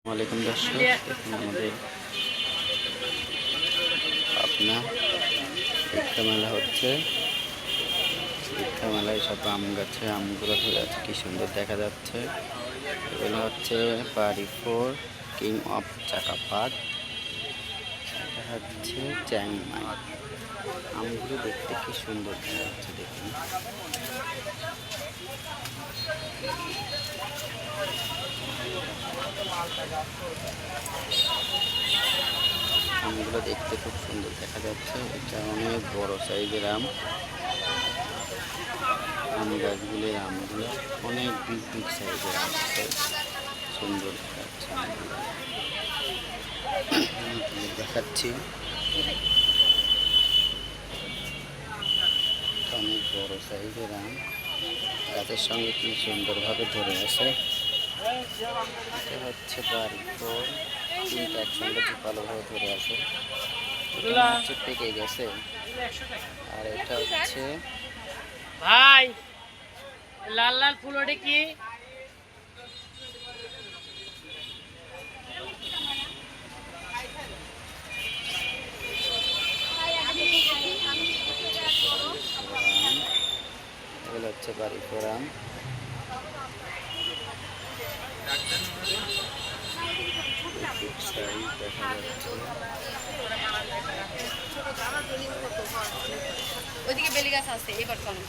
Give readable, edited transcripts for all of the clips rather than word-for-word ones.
ওয়ালাইকুম দর্শক, এখন আমাদের পাবনা ভিক্ষা মেলা হচ্ছে। ভিক্ষা মেলায় সব আম গাছে আমগুলো ধরে আছে, কি সুন্দর দেখা যাচ্ছে। এগুলো হচ্ছে বাড়িপুর কিং অফ চাকাপাত। এটা হচ্ছে চ্যাংমাই। আমগুলো দেখতে কি সুন্দর দেখা যাচ্ছে, দেখুন। আমগুলো দেখতে খুব সুন্দর দেখা যাচ্ছে। এটা অনেক বড় সাইজের আম। আম গাছগুলির আমগুলো অনেক বিগ বিগ সাইজের আম আছে, সুন্দর দেখাচ্ছে। দেখাচ্ছি অনেক বড় সাইজের আম, গাছের সঙ্গে কি সুন্দরভাবে ধরে আছে। এটা হচ্ছে বাড়িপুর, তিনটা একসঙ্গে ভালোভাবে ধরে আছে, হচ্ছে পেকে গেছে। আর এটা হচ্ছে ভাই লাল লাল ফুল ওটা কি? এগুলো হচ্ছে বাড়িপুর আম। দেখা যাচ্ছে ওইদিকে বেলি গাছ আছে, এবার চলো।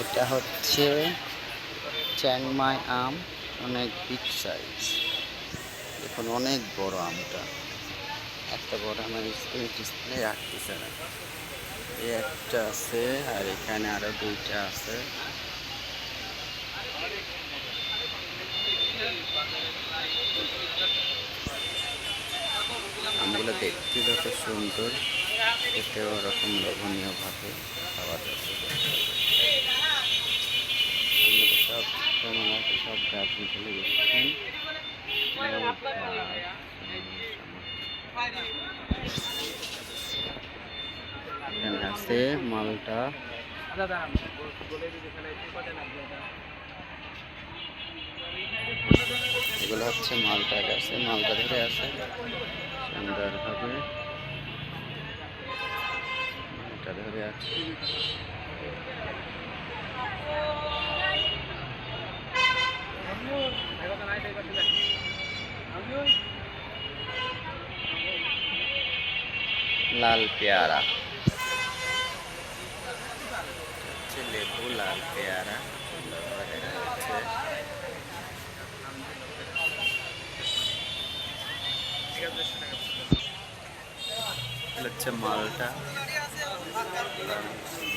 এটা হচ্ছে চ্যাংমাই আম, অনেক বিগ সাইজ। দেখুন অনেক বড় আমটা, একটা বড় আমার ডিসপ্লে রাখতেছে না। এই একটা আছে, আর এখানে আরো দুইটা আছে। আমগুলো দেখতে যত সুন্দর, এতে ওরকম লোভনীয় ভাবে খাওয়া যাবে। সব সব গাছগুলো দেখছেন, এখানে আছে মালটা। এগুলো হচ্ছে মালটা গাছে, মালটা ধরে আছে সুন্দরভাবে, মালটা ধরে আছে। লাল পেয়ারা হচ্ছে লেবু, লাল পেয়ারা সুন্দরভাবে দেখা যাচ্ছে। হচ্ছে মালটা,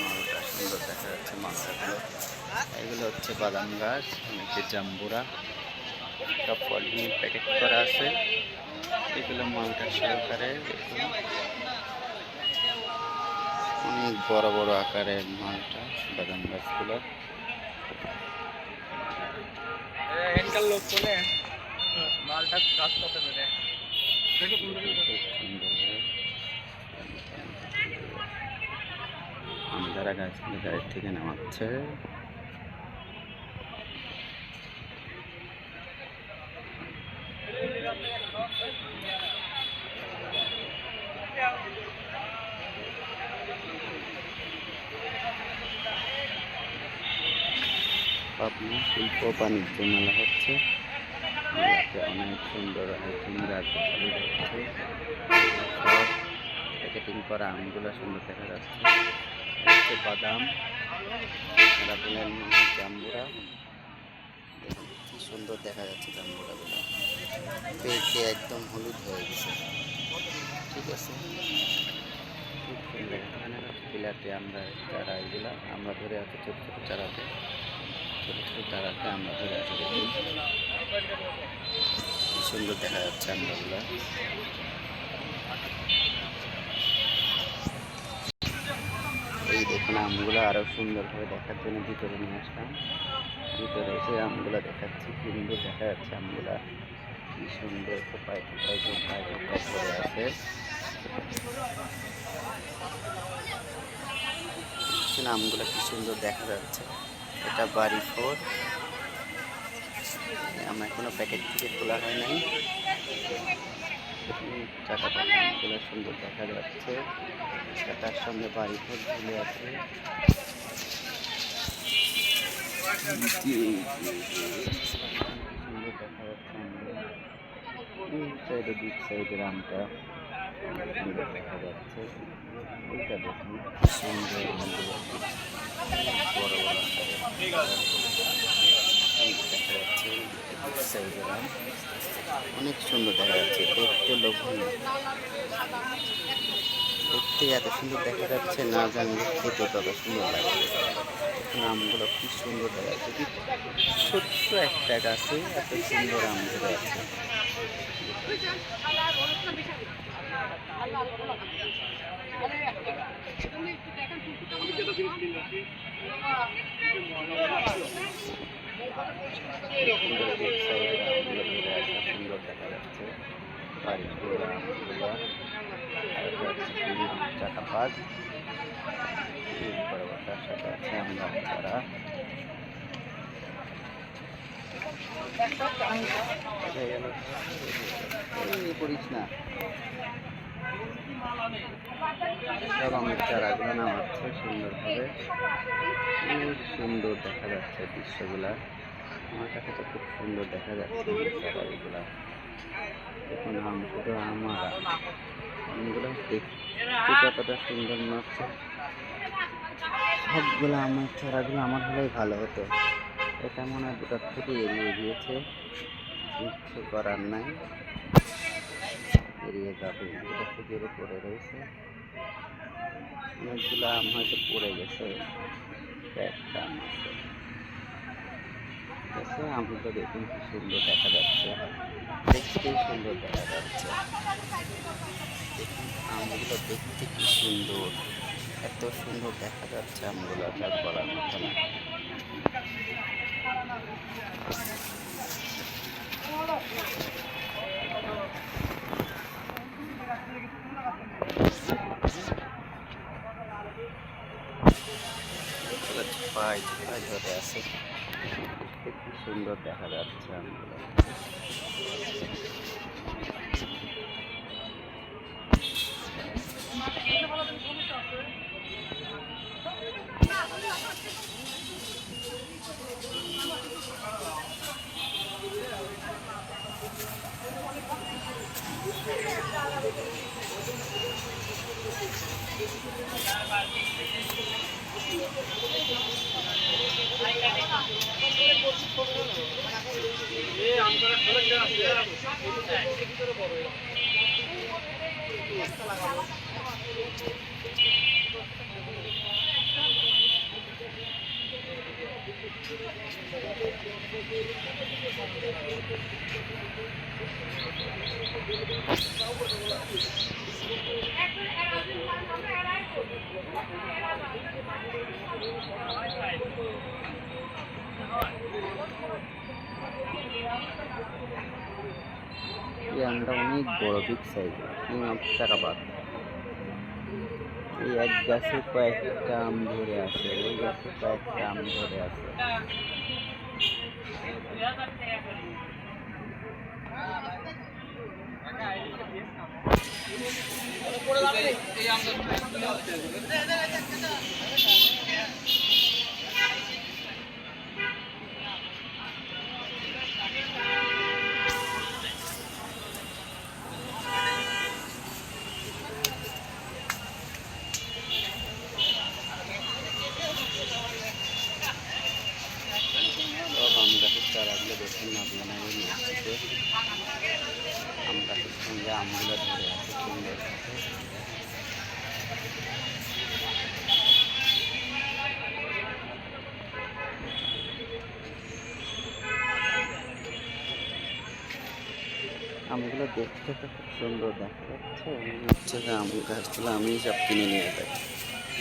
মালটা সুন্দর দেখা যাচ্ছে। মালটাগুলো এগুলো হচ্ছে বাদাম গাছ, অনেকে জাম্বুরা, সব পলিথিনের প্যাকেট করা আছে। এগুলো মালটা সহকারে, দেখুন অনেক বড় বড় আকারের মালটা বাদাম গাছগুলো। আমদারা গাছগুলো গাড়ির থেকে নামাচ্ছে। পাবনা শিল্প বাণিজ্য মেলা হচ্ছে, অনেক সুন্দর আইটেম গাছ যাচ্ছে। সব প্যাকেটিং করা আমগুলো সুন্দর দেখা যাচ্ছে। হচ্ছে বাদাম, জাম্বুরা, কি সুন্দর দেখা যাচ্ছে। জাম্বুরাগুলো পেকে একদম হলুদ হয়ে গেছে, ঠিক আছে, খুব সুন্দর। এখানে হচ্ছে বিলাতি আমরা চারা, এগুলা আমরা ধরে আছি ছোট ছোট চারাতে, ছোট ছোট চারাতে আমরা ধরে আছি। দেখুন কি সুন্দর দেখা যাচ্ছে আমরাগুলা। এই দেখুন আমগুলো আরো সুন্দরভাবে দেখার জন্য ভিতরে নিয়ে আসলাম। ভিতরে এসে আমগুলো দেখাচ্ছি, কি সুন্দর দেখা যাচ্ছে আমগুলা, কি সুন্দর কোপায় কোপায় কোপায় কোপায় করে আছে। দেখছেন আমগুলো কি সুন্দর দেখা যাচ্ছে। এটা বাড়ি 4, আম এখনো প্যাকেট থেকে খোলা হয় নাই। চাকাটা আমগুলো সুন্দর দেখা যাচ্ছে। তার সঙ্গে বাড়ি 4 ঝুলে আছে। সুন্দর দেখা যাচ্ছে আমগুলো। সাইডে দুই সাইডের আমটা সুন্দর দেখা যাচ্ছে। এইটা দেখুন সুন্দর আমগুলো, বড় বড় আকারের দেখা যাচ্ছে। দুই সাইডের আম অনেক সুন্দর দেখা যাচ্ছে, দেখতে লোভনীয়। দেখতে এত সুন্দর দেখা যাচ্ছে, না জানলে খেতে তত সুন্দর লাগবে। এখন আমগুলো কি সুন্দর দেখা যাচ্ছে, ছোট্ট একটা গাছে এত সুন্দর আম ধরে আছে। সুন্দর দেখা যাচ্ছে বাড়িগুলো আমগুলো। চাকা পাক তার সাথে আছে আমরা চারা। করিস না, সব আমের চারাগুলো নামাচ্ছে সুন্দরভাবে। খুব সুন্দর দেখা যাচ্ছে দৃশ্যগুলা। আমার কাছে তো খুব সুন্দর দেখা যাচ্ছে চারাগুলা। দেখুন আম, শুধু আম আর আমগুলো দেখতে কতটা সুন্দর মনে হচ্ছে। সবগুলো আমের চারাগুলো আমার হলেই ভালো হতো। এটা মনে হয় দুটার থেকে এড়িয়ে গিয়েছে, কিছু করার নাই, এড়িয়ে যাবে। দুটার থেকে এড়ে পড়ে রয়েছে, অনেকগুলো আম হয়তো পড়ে গেছে। একটা আম আছে, আমগুলো দেখুন কি সুন্দর দেখা যাচ্ছে, দেখতেই সুন্দর দেখা যাচ্ছে। দেখুন আমগুলো দেখতে কি সুন্দর, এত সুন্দর দেখা যাচ্ছে আমগুলো, যা বলার মতো না। পাই ধরে আছে, দেখতে কি সুন্দর দেখা যাচ্ছে আমগুলো। এই আমটা অনেক বড়, বিগ সাইজের, চাকাবাদ। এই এক গাছে কয়েকটা আম ধরে আছে, ওই গাছে কয়েকটা আম ধরে আছে। চারাগুলো দেখুন আপনারা নিয়ে আসছে, আম গাছের সঙ্গে আমগুলো ধরে আছে সুন্দর। আমগুলো দেখতে তো খুব সুন্দর দেখা যাচ্ছে, মনে হচ্ছে যে আম গাছগুলো আমি সব কিনে নিয়ে যাই,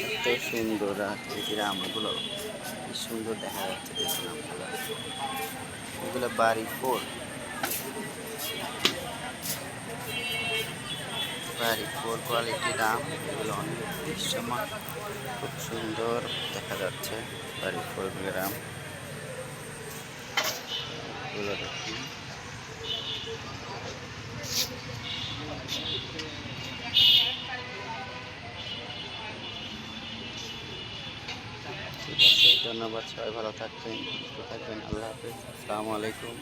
এত সুন্দর আকৃতির আমগুলো, কি সুন্দর দেখা যাচ্ছে। দেখুন আমগুলো, এগুলো বাড়ি 4। বাড়ি ফোর কোয়ালিটি দাম, এগুলো অনেক দৃশ্যমান, খুব সুন্দর দেখা যাচ্ছে। বাড়ি ফোর গ্রাম এগুলো দেখুন। ঠিক আছে, ধন্যবাদ, সবাই ভালো থাকবেন, সুস্থ থাকবেন, আল্লাহ হাফেজ, আসসালামু আলাইকুম।